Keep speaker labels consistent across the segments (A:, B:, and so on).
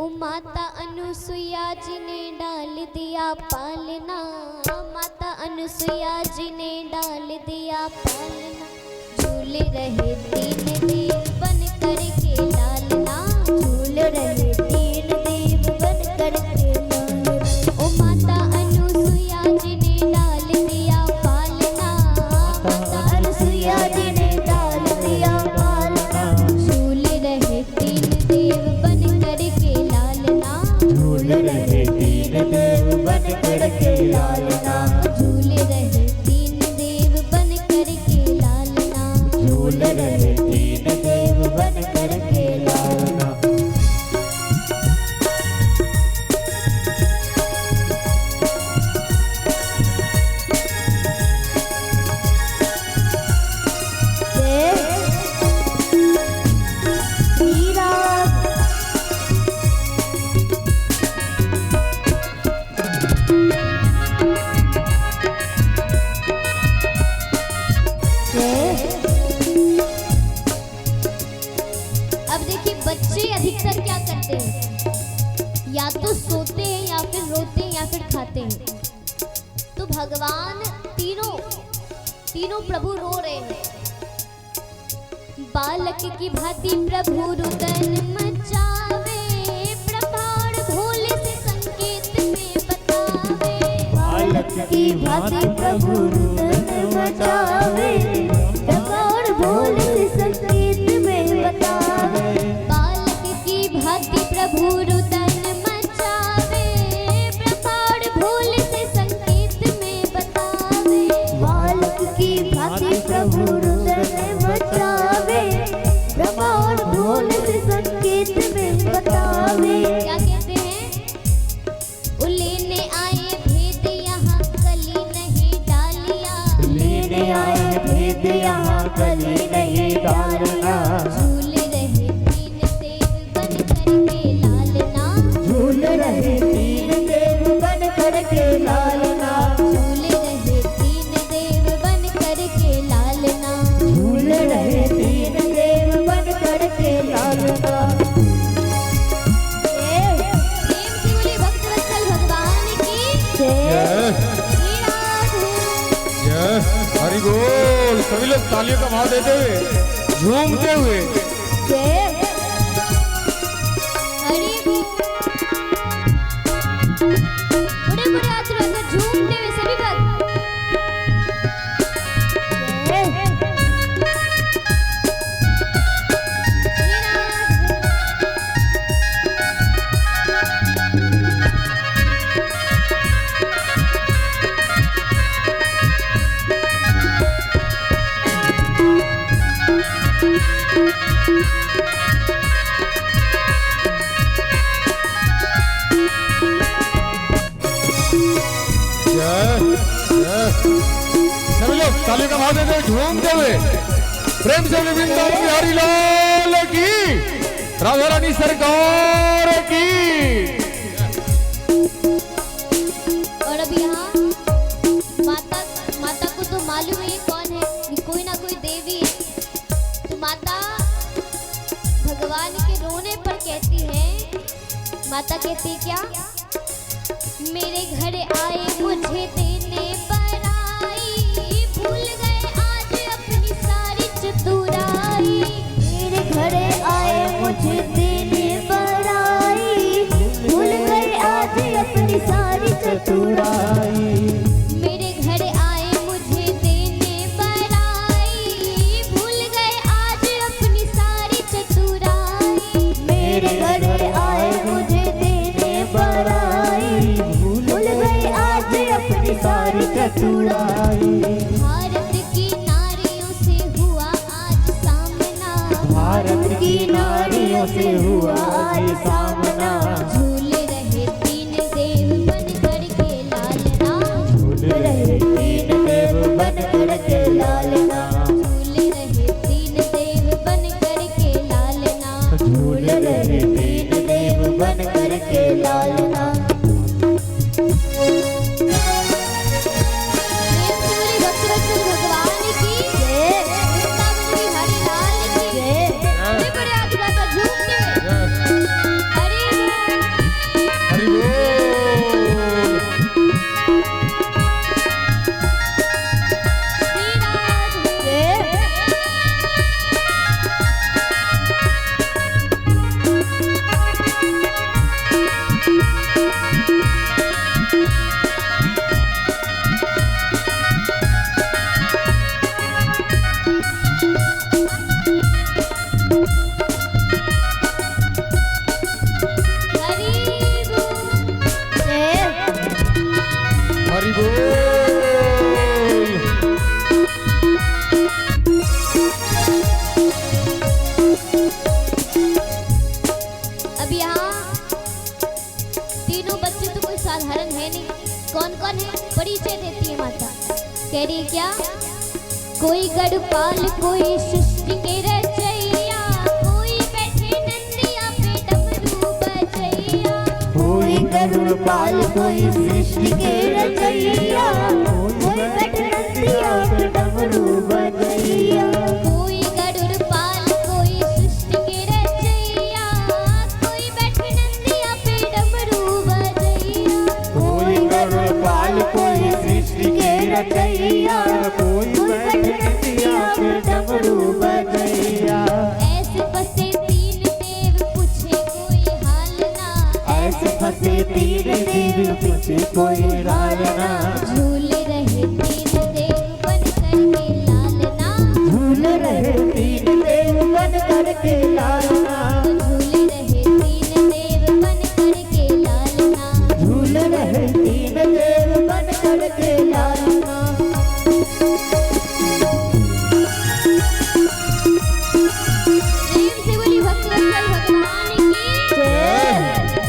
A: माता अनुसुईया जी ने डाल दिया पालना, माता अनुसुईया जी ने डाल दिया पालना। झूल रहे तीन देव बन कर के लालना, झूल रहे तीन देव बन कर के लालना। ओ माता अनुसुईया जी ने डाल दिया पालना, माता अनुसुईया जी ने डाल दिया पालना। झूल रहे तीन देव बन कर के लालना,
B: झूल रहे तीन देव बन कर के लालना,
A: झूल रहे तीन देव बन कर के लालना,
B: झूल रहे तीन देव बन कर के लालना।
A: अब देखिए बच्चे अधिकतर क्या करते हैं, या तो सोते हैं या फिर रोते हैं या फिर खाते हैं। तो भगवान तीनों प्रभु रो रहे हैं। बालक की भांति प्रभु रुदन मचावे, प्रभार भोले से संकेत में बतावे।
B: बालक की भांति प्रभु रुदन मचावे, प्रभार भोले से संकेत में बतावे।
A: बालक की भांति प्रभु रुदन मचावे, प्रभार भोले से संकेत में बतावे।
B: बालक की भांति प्रभु रुदन मचावे, प्रभार भोले से संकेत में बतावे।
A: क्या कहते हैं? लेने आए भेद यहाँ कली नहीं डालिया,
B: लेने आए भेद यहाँ कली नहीं डालना।
A: झूल रहे तीन देव बन कर के लालना,
B: झूल रहे तीन देव बन कर के लालना,
A: झूल रहे तीन देव बन कर के लालना,
B: झूल रहे तीन देव बन कर के लालना।
A: प्रेम से बोले भक्तवत्सल भगवान की
C: जय
A: श्री राधे।
C: जय हरि बोल। सभी लोग तालियों का भाव देते हुए झूमते हुए
A: हरि बोल। बड़े बड़े हाथ रखकर झूमते हुए सभी भक्त श्री राधे।
C: जय जय। सभी लोग तालियों का भाव देते हुए झूमते हुए प्रेम से वृंदावन बिहारी लाल की, राधा रानी सरकार की।
A: और अब यहाँ माता को तो मालूम है ये कौन है, ये कोई ना कोई देवी है। तो माता भगवान के रोने पर कहती है, माता कहती है क्या? मेरे घर आए मुझे देने पर आई, भूल गए आज अपनी सारी चतुराई।
B: मेरे घर आए मुझे देने पर आई, भूल गए आज अपनी सारी चतुराई।
A: मेरे घर आए मुझे देने पर आई, भूल गए आज अपनी सारी चतुराई।
B: मेरे घर आए मुझे देने पर आई, भूल गए आज अपनी सारी चतुराई।
A: भारत की नारियों से हुआ आज सामना,
B: भारत की नारियों से हुआ आज सामना।
A: झूल रहे तीन देव बन कर के लालना,
B: झूल रहे तीन देव बन कर के लालना,
A: झूल रहे तीन देव बन कर के लालना,
B: झूल रहे तीन देव बन कर के लालना।
A: प्रेम से बोले भक्तवत्सल भगवान की जय, वृंदावन बिहारी लाल की जय। बड़े बड़े हाथ उठाकर झूमते हुए हरि बोल। तीनों बच्चे तो कोई साधारण है नहीं। कौन कौन है परिचय देती है माता। कह रही क्या, कोई गढ़पाल कोई सृष्टि के रचैया, कोई बैठे नंदिया पे डमरू बजैया।
B: कोई गरुड़पाल कोई सृष्टि के रचैया, कोई बैठे नंदिया पे डमरू बजैया।
A: कोई गरुड़पाल कोई सृष्टि के रचैया, कोई बैठे नंदिया पे डमरू बजैया।
B: कोई गरुड़पाल कोई सृष्टि के रचैया, कोई बैठे नंदिया पे डमरू बजैया।
A: ऐसे फंसे तीन देव पूछे कोई हाल ना,
B: ऐसे फंसे तीन देव पूछे कोई हाल ना।
A: झूल रहे तीन देव बन करके लालना,
B: झूल रहे तीन देव बन करके लालना।
A: झूल रहे तीन देव बन करके लालना।
B: झूल रहे तीन देव बन करके लालना।
A: प्रेम से बोली भक्तवत्सल भगवान की
B: जय।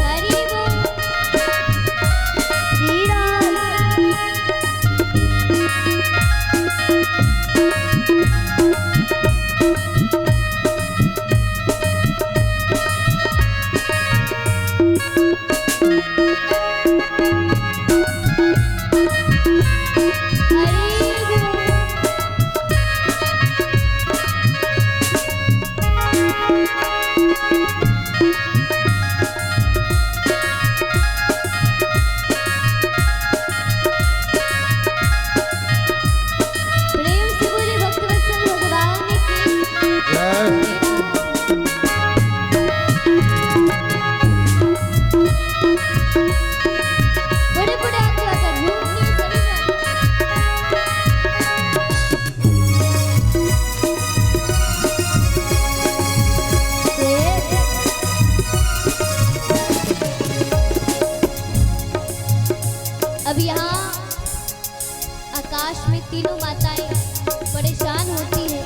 A: हरि बोल।
B: श्री राम।
A: हरि बोल। प्रेम से बोली भक्तवत्सल भगवान की
C: जय।
A: बड़े बड़े आगे आकर झूमने सभी अब यहाँ आकाश में तीनों माताएं परेशान होती हैं।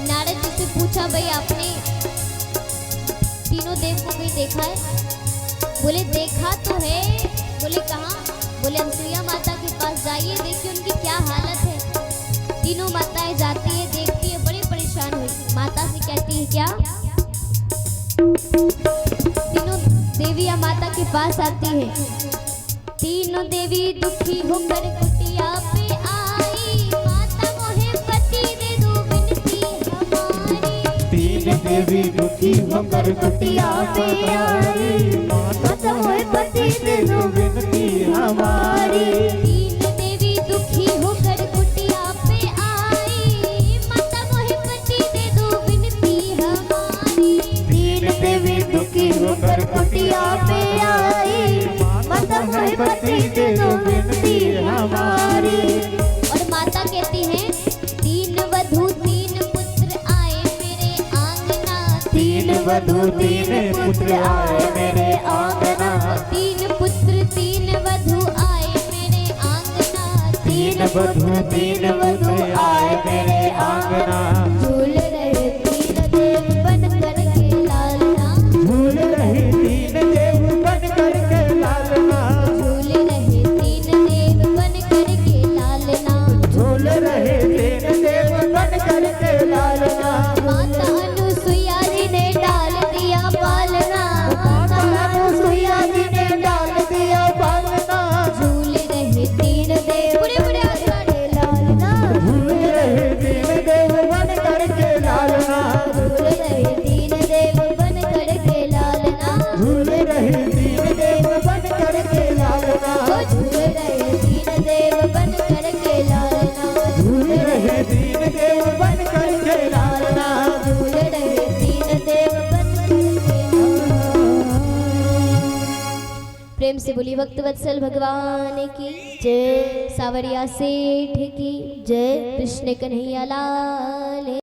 A: नारद जी से पूछा, भाई आपने तीनों देव को कहीं देखा है? बोले देखा तो है। बोले कहाँ? बोले अनसुईया माता के पास जाइए, देखिए उनकी क्या हालत है। तीनों माताएं जाती है, देखती है, बड़ी परेशान हुई। माता से कहती है क्या, तीनों देवियां माता के पास आती है। तीनों देवी दुखी होकर कुटिया पे आई, माता मोहे पति दे दो विनती हमारी।
B: तीन देवी दुखी होकर कुटिया पे आई, माता मोहे पति दे दो विनती हमारी।
A: तीन देवी दुखी होकर कुटिया पे आई, माता मोहे पति दे दो विनती हमारी।
B: तीन देवी दुखी होकर कुटिया पे आई, माता मोहे पति दे दो विनती हमारी।
A: और माता कहती है, तीन वधू तीन पुत्र आए मेरे आंगना।
B: तीन वधू तीन पुत्र आए मेरे आंगना।
A: तीन पुत्र तीन वधू आए मेरे आंगना।
B: तीन वधू आए मेरे आंगना।
A: झूल रहे तीन देव बन करके लालना।
B: झूल रहे तीन देव बन करके लालना।
A: झूल रहे तीन देव बन करके लालना।
B: झूल रहे तीन देव बन करके लालना।
A: माता अनुसुईया जी ने डाल दिया पालना।
B: माता अनुसुईया जी ने डाल दिया पालना।
A: झूल रहे तीन देव पूरे पूरे आगे
B: लालना। झूल रहे तीन देव बन करके लालना।
A: झूल रहे तीन देव बन करके लालना।
B: झूल रहे तीन देव बन करके लालना।
A: झूल रहे तीन देव बन करके लालना।
B: झूल रहे तीन देव बन करके लालना।
A: झूल रहे तीन देव बन करके लालना। प्रेम से बोली भक्तवत्सल भगवान की जय। सावरिया सेठ की जय। कृष्ण कन्हैया लाल